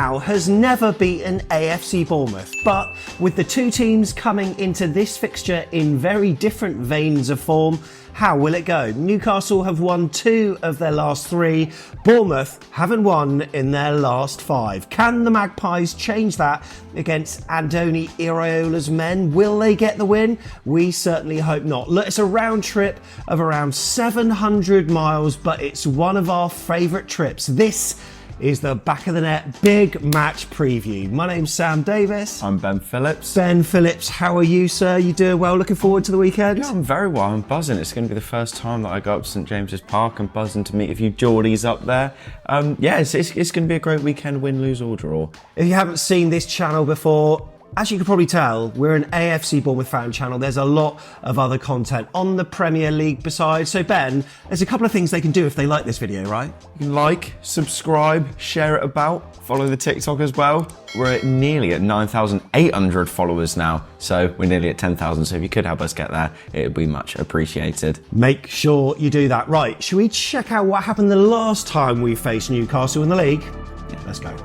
Howe has never beaten AFC Bournemouth, but with the two teams coming into this fixture in very different veins of form, how will it go? Newcastle have won 2 of their last 3. Bournemouth haven't won in their last 5. Can the Magpies change that against Andoni Iraola's men? Will they get the win? We certainly hope not. Look, it's a round trip of around 700 miles, but it's one of our favourite trips. This is the Back of the Net big match preview. My name's Sam Davis. I'm Ben Phillips. Ben Phillips, how are you, sir? You doing well? Looking forward to the weekend? Yeah, I'm very well. I'm buzzing. It's going to be the first time that I go up to St James's Park. I'm buzzing to meet a few Geordies up there. It's going to be a great weekend, win, lose or draw. If you haven't seen this channel before, as you can probably tell, we're an AFC Bournemouth fan channel. There's a lot of other content on the Premier League besides. So Ben, there's a couple of things they can do if they like this video, right? You can like, subscribe, share it about, follow the TikTok as well. We're nearly at 9,800 followers now, so we're nearly at 10,000. So if you could help us get there, it would be much appreciated. Make sure you do that. Right, should we check out what happened the last time we faced Newcastle in the league? Yeah, let's go.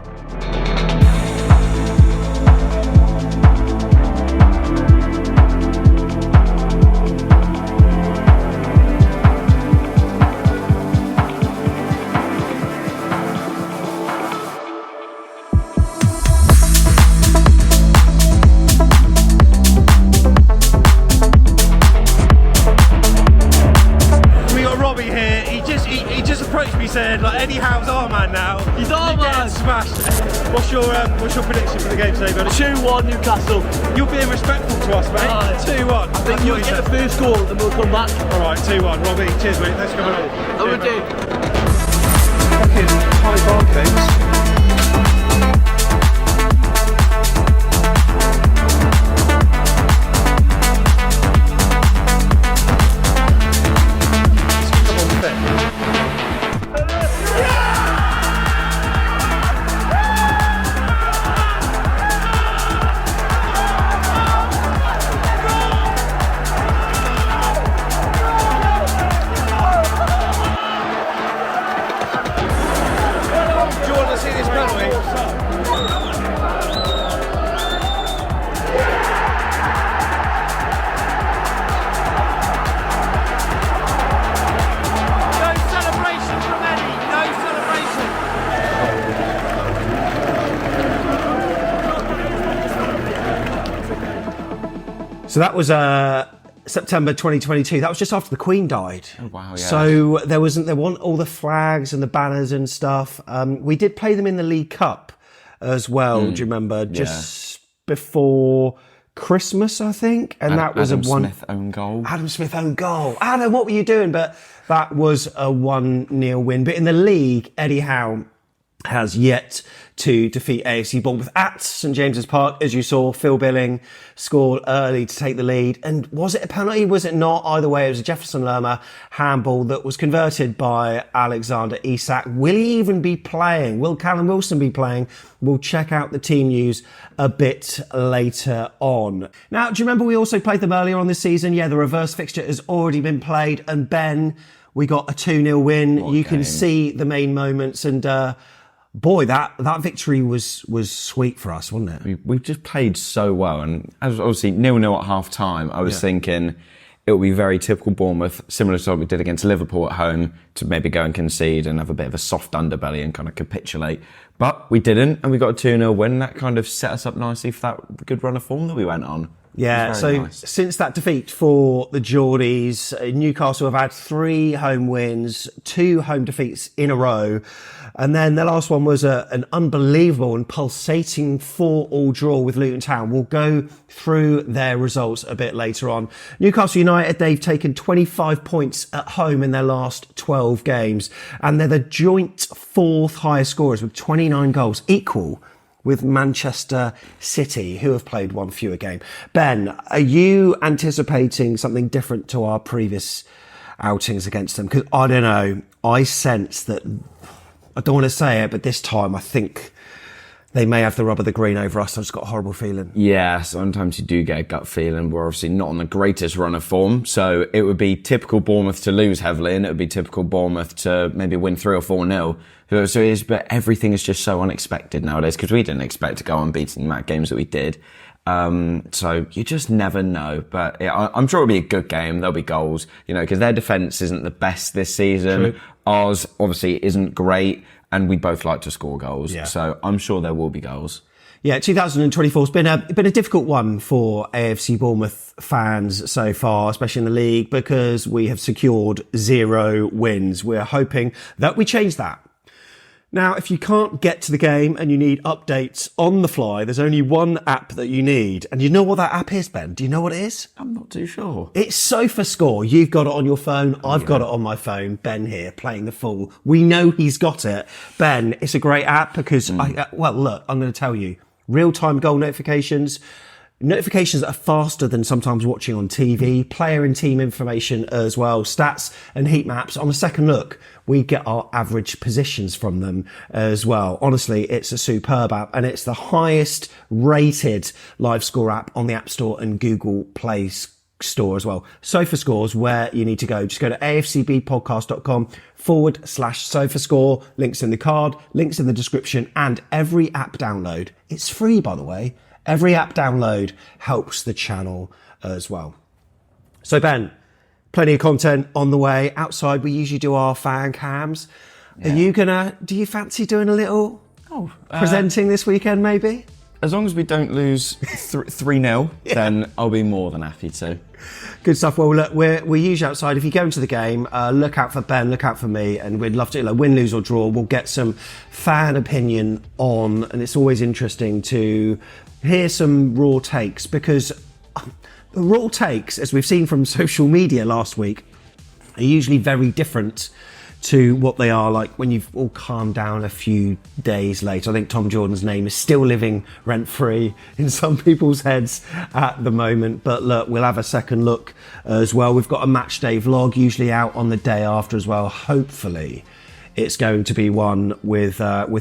Said like Eddie Howe's our man now. He's our man. Smashed. What's your prediction for the game today, buddy? 2-1 Newcastle. You're being respectful to us, mate. 2-1. I think you'll get the first goal, then we'll come back. All right, 2-1. Robbie, cheers, mate. Thanks for coming on. I will do. Fucking high bar kicks. So that was September 2022. That was just after the Queen died. Oh, wow, yeah. So there weren't all the flags and the banners and stuff. We did play them in the League Cup as well. Do you remember? Just before Christmas, I think. And that was Adam a 1 Smith own goal. Adam Smith own goal. Adam, what were you doing? But that was a 1-0 win. But in the league, Eddie Howe has yet to defeat AFC Bournemouth at St James's Park. As you saw, Phil Billing scored early to take the lead. And was it a penalty? Was it not? Either way, it was a Jefferson Lerma handball that was converted by Alexander Isak. Will he even be playing? Will Callum Wilson be playing? We'll check out the team news a bit later on. Now, do you remember we also played them earlier on this season? Yeah, the reverse fixture has already been played. And Ben, we got a 2-0 win. You can see the main moments and boy, that victory was sweet for us, wasn't it? We've just played so well, and as obviously 0-0 at half time, I was thinking it will be very typical Bournemouth, similar to what we did against Liverpool at home, to maybe go and concede and have a bit of a soft underbelly and kind of capitulate. But we didn't, and we got a 2-0 win. That kind of set us up nicely for that good run of form that we went on. Yeah, so nice. Since that defeat for the Geordies, Newcastle have had 3 home wins, 2 home defeats in a row. And then the last one was an unbelievable and pulsating 4-4 draw with Luton Town. We'll go through their results a bit later on. Newcastle United, they've taken 25 points at home in their last 12 games. And they're the joint 4th highest scorers with 29 goals, equal with Manchester City, who have played 1 fewer game. Ben, are you anticipating something different to our previous outings against them? Because I don't know, I sense that, I don't want to say it, but this time I think they may have the rub of the green over us. I've just got a horrible feeling. Yeah, sometimes you do get a gut feeling. We're obviously not on the greatest run of form, so it would be typical Bournemouth to lose heavily, and it would be typical Bournemouth to maybe win 3 or 4-0. So it is, but everything is just so unexpected nowadays because we didn't expect to go unbeaten in that games that we did. So you just never know, but I'm sure it'll be a good game. There'll be goals, because their defence isn't the best this season. True. Ours obviously isn't great, and we both like to score goals. Yeah. So I'm sure there will be goals. Yeah, 2024 has been a difficult one for AFC Bournemouth fans so far, especially in the league, because we have secured 0 wins. We're hoping that we change that. Now, if you can't get to the game and you need updates on the fly, there's only one app that you need. And you know what that app is, Ben? Do you know what it is? I'm not too sure. It's SofaScore. You've got it on your phone. I've got it on my phone. Ben here playing the fool. We know he's got it. Ben, it's a great app because, look, I'm going to tell you, real-time goal notifications that are faster than sometimes watching on TV, player and team information as well, stats and heat maps. On a second look, we get our average positions from them as well. Honestly, it's a superb app, and it's the highest rated live score app on the App Store and Google Play Store as well. SofaScore is where you need to go. Just go to afcbpodcast.com/SofaScore. Links in the card, links in the description, and every app download, it's free by the way, every app download helps the channel as well. So Ben, plenty of content on the way. Outside, we usually do our fan cams. Yeah. Do you fancy doing a little presenting this weekend maybe? As long as we don't lose 3-0, then I'll be more than happy to. Good stuff. Well, look, we're usually outside. If you go into the game, look out for Ben, look out for me, and we'd love to, win, lose or draw. We'll get some fan opinion on, and it's always interesting to hear some raw takes, because the raw takes, as we've seen from social media last week, are usually very different to what they are like when you've all calmed down a few days later. I think Tom Jordan's name is still living rent-free in some people's heads at the moment. But look, we'll have a second look as well. We've got a match day vlog usually out on the day after as well. Hopefully it's going to be one with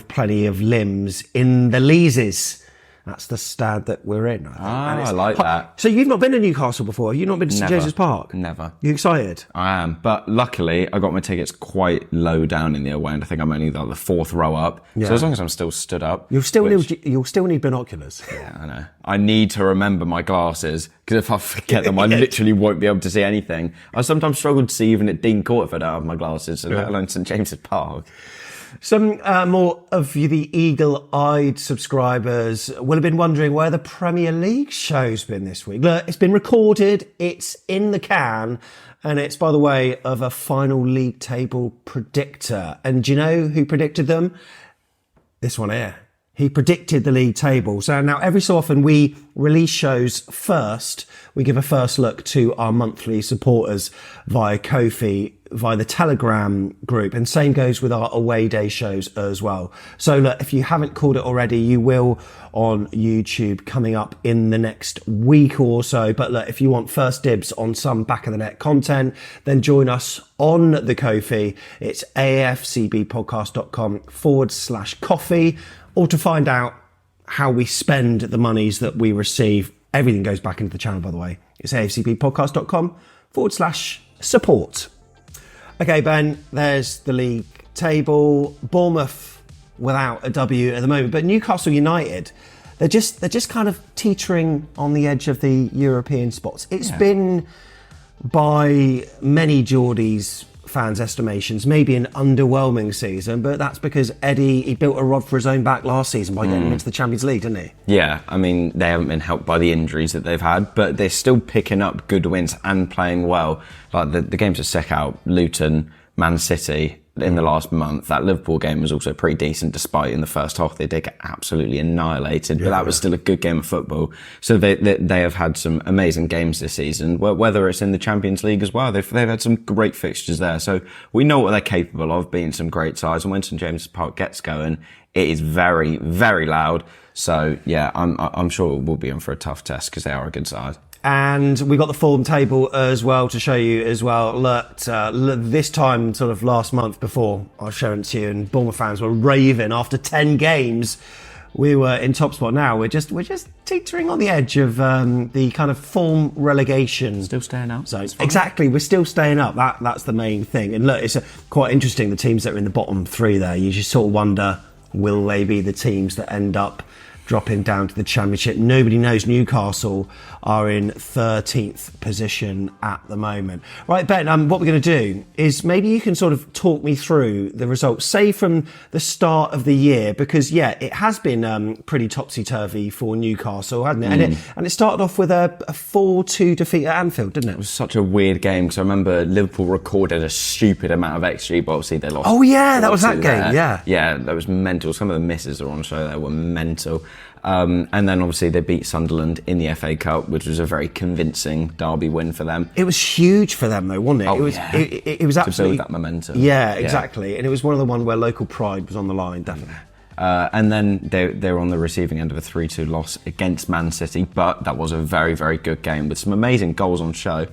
plenty of limbs in the Leeses. That's the stad that we're in, I think. I like that. So you've not been to Newcastle before? You've not been to St James's Park? Never. You excited? I am. But luckily, I got my tickets quite low down in the away end. I think I'm only the 4th row up. Yeah. So as long as I'm still stood up. You'll still need binoculars. Yeah, I know. I need to remember my glasses, because if I forget them, I literally won't be able to see anything. I sometimes struggle to see even at Dean Court if I don't have my glasses, let alone St James's Park. Some more of the eagle-eyed subscribers will have been wondering where the Premier League show's been this week. Look, it's been recorded, it's in the can, and it's by the way of a final league table predictor. And do you know who predicted them? This one here. He predicted the league table. So now every so often we release shows first. We give a first look to our monthly supporters via Ko-fi, via the Telegram group. And same goes with our away day shows as well. So look, if you haven't called it already, you will on YouTube coming up in the next week or so. But look, if you want first dibs on some back of the net content, then join us on the Ko-fi. It's afcbpodcast.com/coffee. Or to find out how we spend the monies that we receive. Everything goes back into the channel, by the way. It's afcbpodcast.com/support. Okay, Ben, there's the league table. Bournemouth without a W at the moment, but Newcastle United, they're just kind of teetering on the edge of the European spots. It's been, by many Geordies fans' estimations, maybe an underwhelming season, but that's because Eddie, he built a rod for his own back last season by getting into the Champions League, didn't he? Yeah, I mean, they haven't been helped by the injuries that they've had, but they're still picking up good wins and playing well. Like the games that stuck out, Luton, Man City, in the last month. That Liverpool game was also pretty decent, despite in the first half they did get absolutely annihilated, but that was still a good game of football. So they have had some amazing games this season, whether it's in the Champions League as well. They've had some great fixtures there. So we know what they're capable of, beating some great sides. And when St James's Park gets going, it is very, very loud. So yeah, I'm sure we'll be in for a tough test because they are a good side. And we got the form table as well to show you as well. Look, this time, sort of last month before I was showing it to you, and Bournemouth fans were raving after 10 games. we were in top spot. Now we're just teetering on the edge of the kind of form relegation. Still staying up. So exactly, we're still staying up. That's the main thing. And look, it's quite interesting. The teams that are in the bottom three there, you just sort of wonder, will they be the teams that end up dropping down to the Championship? Nobody knows. Newcastle are in 13th position at the moment. Right, Ben, what we're going to do is maybe you can sort of talk me through the results, say from the start of the year, because, yeah, it has been pretty topsy-turvy for Newcastle, hasn't it? And it started off with a 4-2 defeat at Anfield, didn't it? It was such a weird game because I remember Liverpool recorded a stupid amount of XG, but obviously they lost. Oh, yeah, that was that game, yeah. Yeah, that was mental. Some of the misses are on show there were mental. And then obviously they beat Sunderland in the FA Cup, which was a very convincing derby win for them. It was huge for them though, wasn't it? Oh, it was, yeah. it was absolutely... To build that momentum. Yeah, exactly. And it was one of the ones where local pride was on the line, definitely. And then they were on the receiving end of a 3-2 loss against Man City, but that was a very, very good game with some amazing goals on show.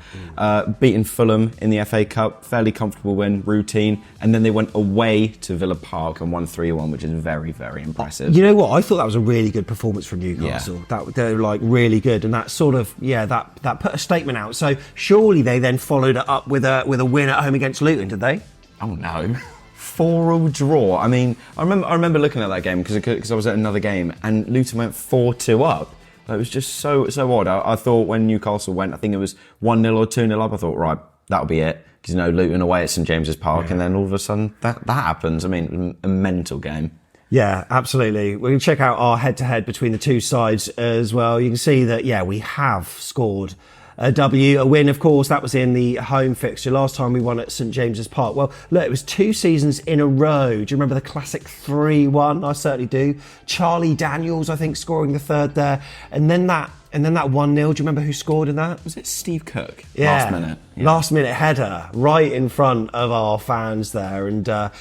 Beating Fulham in the FA Cup, fairly comfortable win, routine, and then they went away to Villa Park and won 3-1, which is very, very impressive. You know what? I thought that was a really good performance from Newcastle. Yeah. They're like really good, and that sort of that put a statement out. So surely they then followed it up with a win at home against Luton, did they? Oh no. 4-4 draw. I mean, I remember looking at that game because I was at another game and Luton went 4-2 up. It was just so odd. I thought when Newcastle went, I think it was 1-0 or 2-0 up, I thought, right, that'll be it. Because, Luton away at St James's Park, and then all of a sudden that happens. I mean, a mental game. Yeah, absolutely. We're going to check out our head-to-head between the two sides as well. You can see that, yeah, we have scored a W, a win, of course. That was in the home fixture. Last time we won at St James's Park. Well, look, it was 2 seasons in a row. Do you remember the classic 3-1? I certainly do. Charlie Daniels, I think, scoring the third there. And then that 1-0, do you remember who scored in that? Was it Steve Cook? Yeah. Last minute. Yeah. Last minute header right in front of our fans there. And at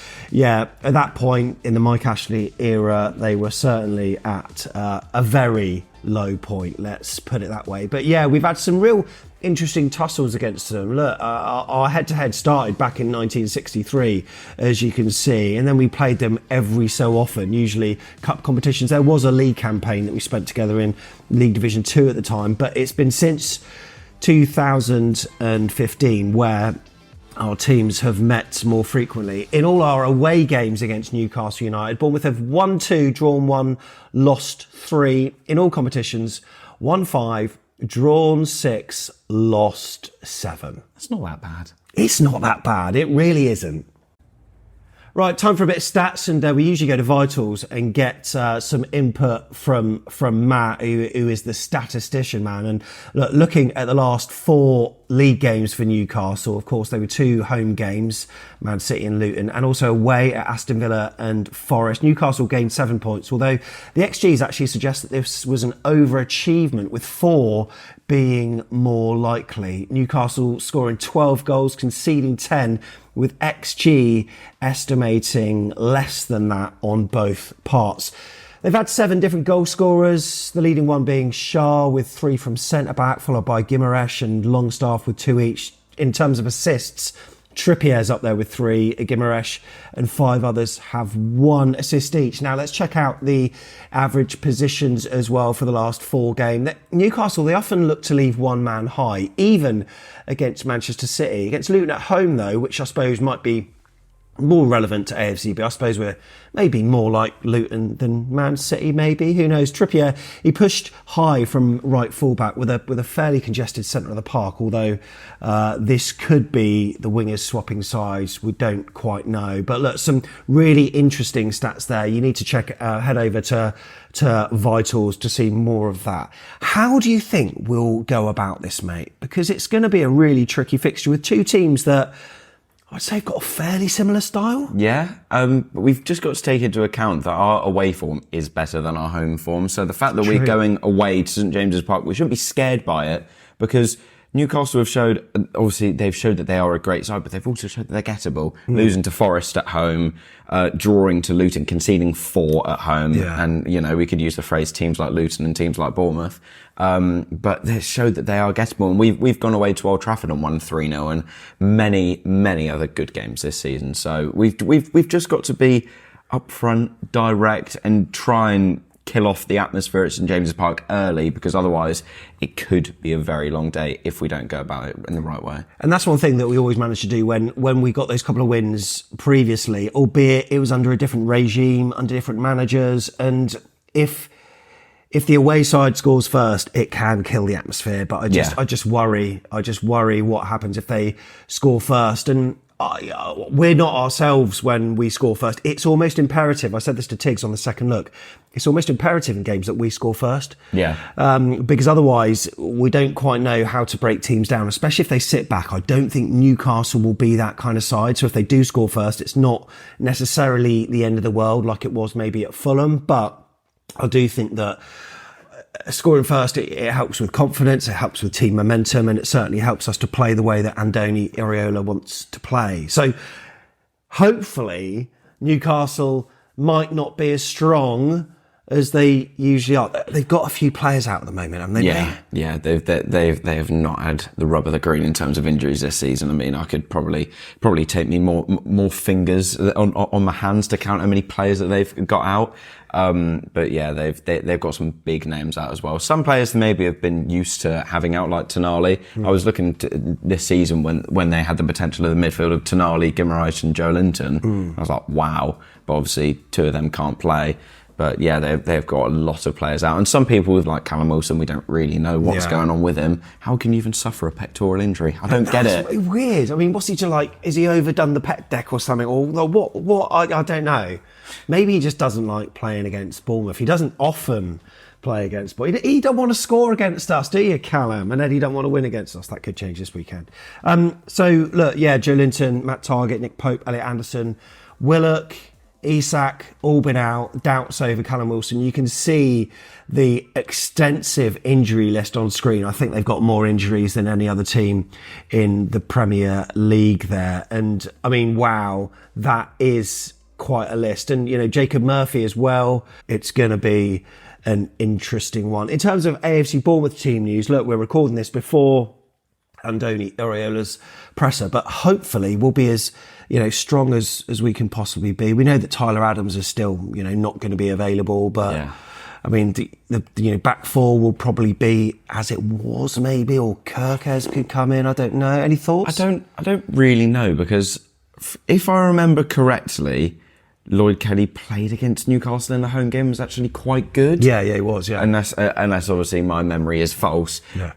that point in the Mike Ashley era, they were certainly at a very low point, let's put it that way. But yeah, we've had some real interesting tussles against them. Look, our head-to-head started back in 1963, as you can see, and then we played them every so often, usually cup competitions. There was a league campaign that we spent together in League Division 2 at the time, but it's been since 2015 where our teams have met more frequently. In all our away games against Newcastle United, Bournemouth have won 2, drawn 1, lost 3. In all competitions, won 5, drawn 6, lost 7. That's not that bad. It's not that bad. It really isn't. Right, time for a bit of stats, and we usually go to Vitals and get some input from Matt, who is the statistician, man. And looking at the last 4 league games for Newcastle, of course, they were 2 home games, Man City and Luton, and also away at Aston Villa and Forest. Newcastle gained 7 points, although the XGs actually suggest that this was an overachievement, with 4 being more likely. Newcastle scoring 12 goals, conceding 10, with XG estimating less than that on both parts. They've had 7 different goal scorers, the leading one being Shah with 3 from centre-back, followed by Guimaraes and Longstaff with 2 each. In terms of assists, Trippier's up there with 3, Guimaraes and 5 others have 1 assist each. Now let's check out the average positions as well for the last 4 games. Newcastle, they often look to leave one man high, even against Manchester City. Against Luton at home though, which I suppose might be more relevant to AFCB. I suppose we're maybe more like Luton than Man City, maybe. Who knows? Trippier, he pushed high from right fullback with a fairly congested centre of the park, although this could be the wingers swapping sides. We don't quite know. But look, some really interesting stats there. You need to head over to Vitals to see more of that. How do you think we'll go about this, mate? Because it's going to be a really tricky fixture with 2 teams that I'd say have got a fairly similar style. Yeah, but we've just got to take into account that our away form is better than our home form. So the fact that we're going away to St James's Park, we shouldn't be scared by it, because Newcastle have showed, obviously they've showed that they are a great side, but they've also showed that they're gettable. Losing to Forest at home, drawing to Luton, conceding 4 at home. Yeah. And, we could use the phrase teams like Luton and teams like Bournemouth. But they showed that they are gettable. And we've gone away to Old Trafford and won 3-0 and many, many other good games this season. So we've just got to be upfront, direct, and try and kill off the atmosphere at St James's Park early, because otherwise it could be a very long day if we don't go about it in the right way. And that's one thing that we always managed to do when we got those couple of wins previously, albeit it was under a different regime, under different managers. And if the away side scores first, it can kill the atmosphere. But I just worry what happens if they score first. And we're not ourselves when we score first. It's almost imperative. I said this to Tiggs on the second look. It's almost imperative in games that we score first. Yeah. Because otherwise we don't quite know how to break teams down, especially if they sit back. I don't think Newcastle will be that kind of side. So if they do score first, it's not necessarily the end of the world like it was maybe at Fulham. But I do think that scoring first, it helps with confidence, it helps with team momentum, and it certainly helps us to play the way that Andoni Iraola wants to play. So hopefully Newcastle might not be as strong as they usually are. They've got a few players out at the moment, haven't they? Yeah. They have not had the rub of the green in terms of injuries this season. I mean, I could probably take me more fingers on my hands to count how many players that they've got out. But yeah, they've got some big names out as well. Some players maybe have been used to having out, like Tonali. I was looking this season when they had the potential of the midfield of Tonali, Guimaraes and Joe Linton. I was like, wow. But obviously 2 of them can't play. But yeah, they've got a lot of players out. And some people with like Callum Wilson, we don't really know what's going on with him. How can you even suffer a pectoral injury? I don't get it. That's weird. I mean, what's he to like? Is he overdone the pec deck or something? Or what? I don't know. Maybe he just doesn't like playing against Bournemouth. He doesn't often play against Bournemouth. He don't want to score against us, do you, Callum? And Eddie don't want to win against us. That could change this weekend. So look, Joe Linton, Matt Targett, Nick Pope, Elliot Anderson, Willock, Isak, all been out, doubts over Callum Wilson. You can see the extensive injury list on screen. I think they've got more injuries than any other team in the Premier League there. And I mean, wow, that is quite a list. And, Jacob Murphy as well. It's going to be an interesting one. In terms of AFC Bournemouth team news, look, we're recording this before Andoni Iraola's presser, but hopefully we'll be as strong as we can possibly be. We know that Tyler Adams is still not going to be available, but yeah. I mean the back four will probably be as it was maybe, or Kirkes could come in. I don't know. Any thoughts? I don't really know, because if I remember correctly, Lloyd Kelly played against Newcastle in the home game, was actually quite good. Yeah, he was, yeah. Unless obviously my memory is false. Yeah.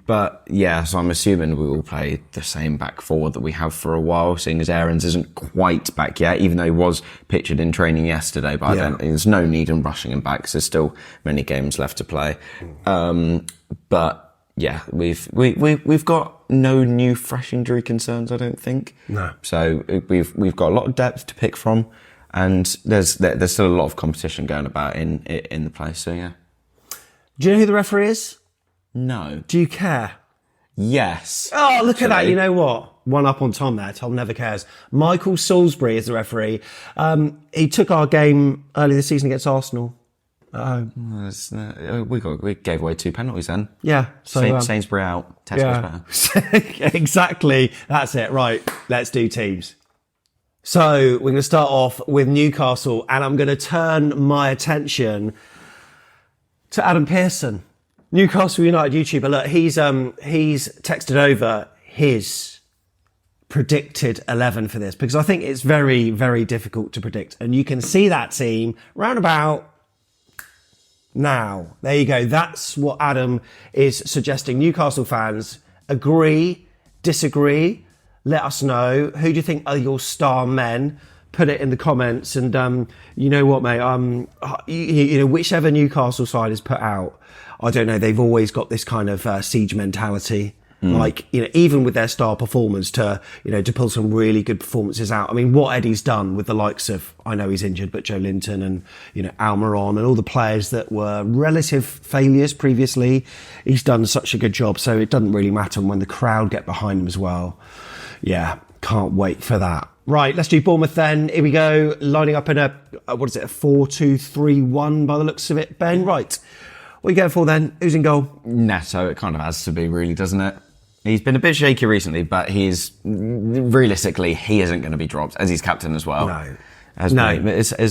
But yeah, so I'm assuming we will play the same back four that we have for a while, seeing as Aarons isn't quite back yet, even though he was pictured in training yesterday. But there's no need in rushing him back, because there's still many games left to play. But yeah, we've got no new fresh injury concerns, I don't think. No. So we've got a lot of depth to pick from. And there's still a lot of competition going about in the place, so yeah. Do you know who the referee is? No. Do you care? Yes. Oh, look at that. You know what? One up on Tom there. Tom never cares. Michael Salisbury is the referee. He took our game early this season against Arsenal. We gave away 2 penalties then. Yeah. So Sainsbury out. Tesco's better. Exactly. That's it. Right. Let's do teams. So we're going to start off with Newcastle, and I'm going to turn my attention to Adam Pearson, Newcastle United YouTuber. Look, he's texted over his predicted 11 for this, because I think it's very, very difficult to predict. And you can see that team round about now. There you go. That's what Adam is suggesting. Newcastle fans, agree, disagree? Let us know. Who do you think are your star men? Put it in the comments. And you know what, mate? Whichever Newcastle side is put out, I don't know. They've always got this kind of siege mentality. Like, even with their star performers to pull some really good performances out. I mean, what Eddie's done with the likes of, I know he's injured, but Joe Linton and, Almiron and all the players that were relative failures previously, he's done such a good job. So it doesn't really matter when the crowd get behind him as well. Yeah, can't wait for that. Right, let's do Bournemouth then. Here we go. Lining up in a 4-2-3-1 by the looks of it, Ben. Right. What are you going for then? Who's in goal? Neto, it kind of has to be, really, doesn't it? He's been a bit shaky recently, but realistically, he isn't going to be dropped, as he's captain as well. No. As No.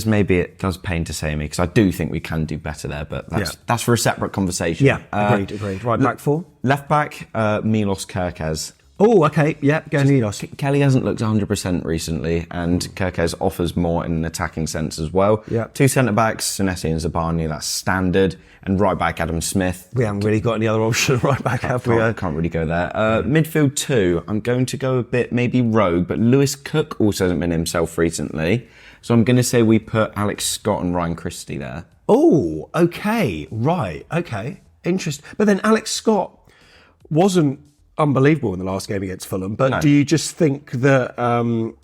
maybe it does pain to say me, because I do think we can do better there, but that's for a separate conversation. Yeah, agreed. Right, back four. Left back, Milos Kerkez. Oh, okay. Yeah, go Milos. Kelly hasn't looked 100% recently, and Kerkez offers more in an attacking sense as well. Yeah. Two centre-backs, Senesi and Zabani, that's standard. And right back, Adam Smith. We haven't really got any other option right back, have we? Can't really go there. Midfield 2, I'm going to go a bit maybe rogue, but Lewis Cook also hasn't been himself recently. So I'm going to say we put Alex Scott and Ryan Christie there. Oh, okay. Right. Okay. Interesting. But then Alex Scott wasn't unbelievable in the last game against Fulham. But No. do you just think that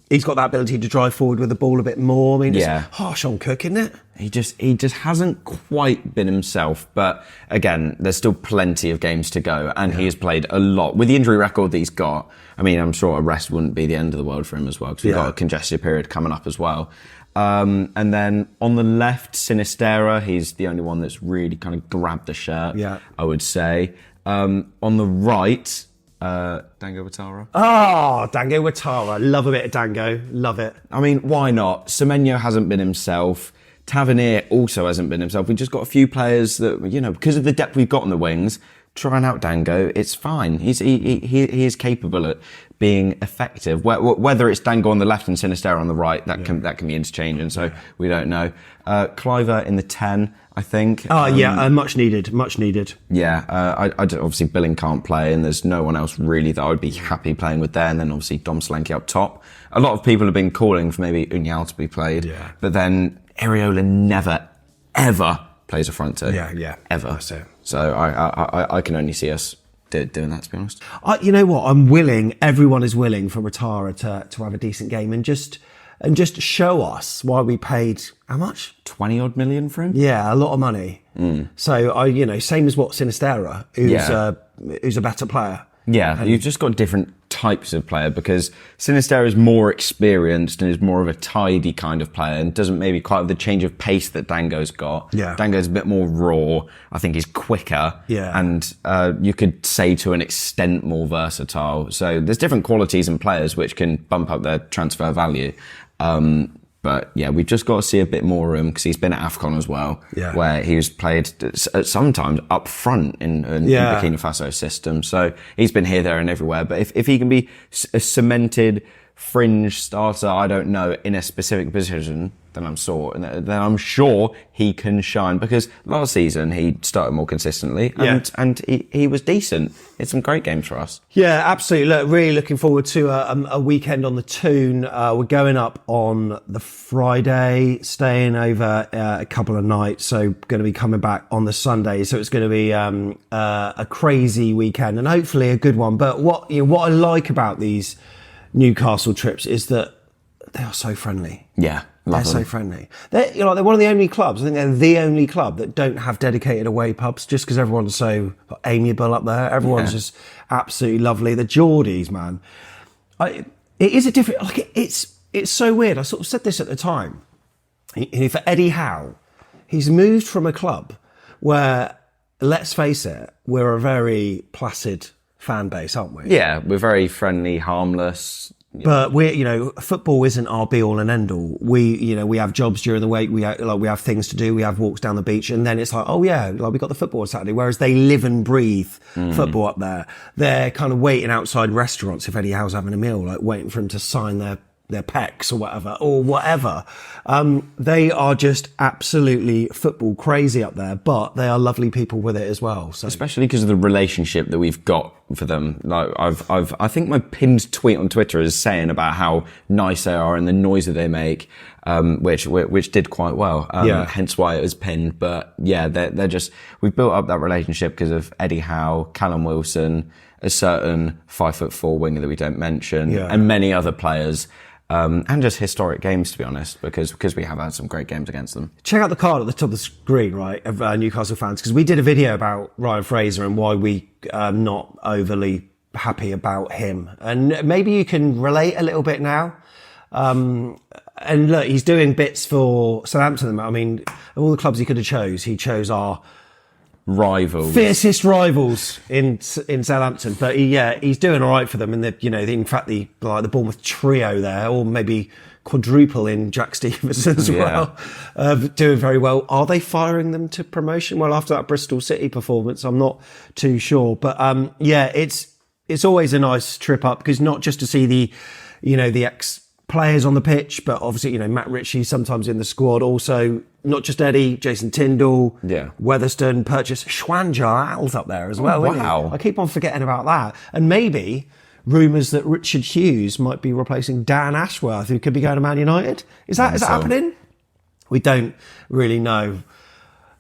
he's got that ability to drive forward with the ball a bit more? I mean, Yeah. it's harsh on Cook, isn't it? He just hasn't quite been himself. But again, there's still plenty of games to go, and he has played a lot. With the injury record that he's got, I mean, I'm sure a rest wouldn't be the end of the world for him as well, because we've got a congested period coming up as well. And then on the left, Sinistera, he's the only one that's really kind of grabbed the shirt, I would say. On the right, Dango Ouattara. Oh, Dango Ouattara. Love a bit of Dango. Love it. I mean, why not? Semenyo hasn't been himself. Tavernier also hasn't been himself. We've just got a few players that, because of the depth we've got on the wings, trying out Dango, it's fine. He is capable at being effective. Whether it's Dango on the left and Sinistera on the right, that can be interchanging. So we don't know. Cliver in the 10, I think. Much needed. Yeah, obviously Billing can't play, and there's no one else really that I would be happy playing with there. And then obviously Dom Solanke up top. A lot of people have been calling for maybe Unyal to be played, but then Iraola never, ever plays a front two. Yeah. Ever. That's it. So I can only see us doing that, to be honest. You know what? Everyone is willing for Ouattara to have a decent game and just show us why we paid, how much? 20 odd million for him? Yeah, a lot of money. So same as what Sinistera, who's a better player. Yeah, you've just got different types of player, because Sinistera is more experienced and is more of a tidy kind of player and doesn't maybe quite have the change of pace that Dango's got. Yeah. Dango's a bit more raw. I think he's quicker. Yeah. And you could say to an extent more versatile. So there's different qualities in players which can bump up their transfer value. But yeah, we've just got to see a bit more of him, because he's been at AFCON as well, where he was played at sometimes up front in Burkina Faso system. So he's been here, there and everywhere. But if he can be a cemented fringe starter, I don't know, in a specific position, then I'm sure he can shine, because last season he started more consistently and he was decent. It's some great games for us. Yeah, absolutely. Look, really looking forward to a weekend on the Toon. We're going up on the Friday, staying over a couple of nights, so going to be coming back on the Sunday. So it's going to be a crazy weekend and hopefully a good one. But what I like about these Newcastle trips is that they are so friendly. Yeah. They're so friendly. They're one of the only clubs, I think they're the only club that don't have dedicated away pubs, just because everyone's so amiable up there. Everyone's just absolutely lovely. The Geordies, man. It is a different, it's so weird. I sort of said this at the time. For Eddie Howe, he's moved from a club where, let's face it, we're a very placid fan base, aren't we? Yeah, we're very friendly, harmless. But football isn't our be all and end all. We have jobs during the week. We have things to do. We have walks down the beach, and then it's like, we got the football on Saturday. Whereas they live and breathe football up there. They're kind of waiting outside restaurants if Eddie Howe's having a meal, like waiting for him to sign their pecs or whatever. They are just absolutely football crazy up there, but they are lovely people with it as well. So. Especially because of the relationship that we've got for them. Like I think my pinned tweet on Twitter is saying about how nice they are and the noise that they make, which did quite well. Hence why it was pinned. But yeah, they're just, we've built up that relationship because of Eddie Howe, Callum Wilson, a certain 5'4" winger that we don't mention, and many other players. And just historic games, to be honest, because we have had some great games against them. Check out the card at the top of the screen, right, of Newcastle fans, because we did a video about Ryan Fraser and why we not overly happy about him. And maybe you can relate a little bit now. And look, he's doing bits for Southampton. I mean, of all the clubs he could have he chose our rivals, fiercest rivals in Southampton, but he's doing all right for them. And in fact, the Bournemouth trio there, or maybe quadruple in Jack Stevens as well, doing very well. Are they firing them to promotion? Well, after that Bristol City performance, I'm not too sure. But it's always a nice trip up, because not just to see the ex-players on the pitch, but obviously, Matt Ritchie sometimes in the squad. Also, not just Eddie, Jason Tyndall, Weatherston, Purchase, Schwanja, Al's up there as well. Wow. I keep on forgetting about that. And maybe rumours that Richard Hughes might be replacing Dan Ashworth, who could be going to Man United. Is that happening? We don't really know.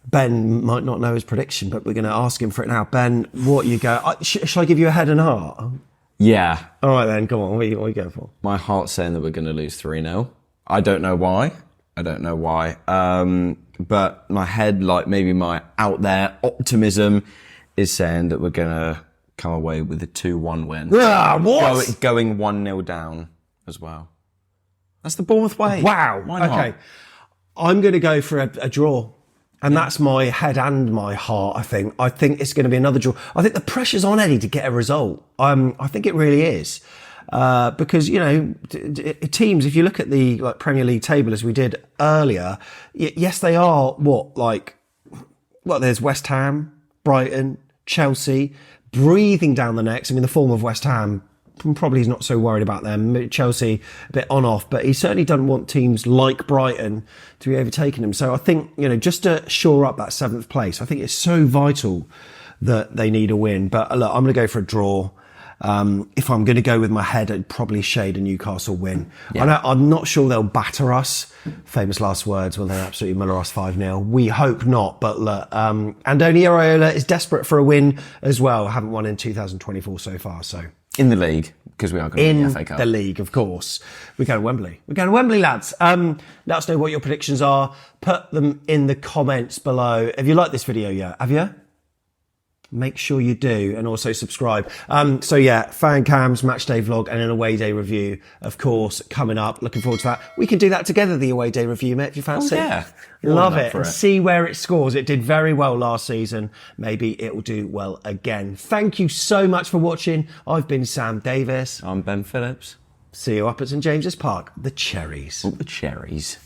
Ben might not know his prediction, but we're going to ask him for it now. Ben, what you go? Shall I give you a head and heart? Yeah. All right then, come on. What are you going for? My heart's saying that we're going to lose 3-0. I don't know why. But my head, like maybe my out there optimism, is saying that we're going to come away with a 2-1 win. What? Going 1-0 down as well. That's the Bournemouth way. Wow. Why not? Okay. I'm going to go for a draw. And that's my head and my heart, I think. I think it's going to be another draw. I think the pressure's on Eddie to get a result. I think it really is. Because, teams, if you look at the Premier League table as we did earlier, yes, they are there's West Ham, Brighton, Chelsea, breathing down the necks. I mean, the form of West Ham, probably he's not so worried about them. Chelsea, a bit on off, but he certainly doesn't want teams like Brighton to be overtaking him. So I think, just to shore up that 7th place, I think it's so vital that they need a win. But look, I'm going to go for a draw. If I'm going to go with my head, I'd probably shade a Newcastle win. Yeah. I'm not sure they'll batter us. Famous last words, will they absolutely muller us 5-0? We hope not, but look, Andoni Iraola is desperate for a win as well. Haven't won in 2024 so far, so... In the league, because we are going to win the FA Cup. In the league, of course. We're going to Wembley. We're going to Wembley, lads. Let us know what your predictions are. Put them in the comments below. Have you liked this video yet? Have you? Make sure you do, and also subscribe. Fan cams, match day vlog, and an away day review, of course, coming up. Looking forward to that. We can do that together, the away day review, mate, if you fancy. Oh, yeah. Love it. And see where it scores. It did very well last season. Maybe it will do well again. Thank you so much for watching. I've been Sam Davis. I'm Ben Phillips. See you up at St James's Park. The Cherries. Oh, the Cherries.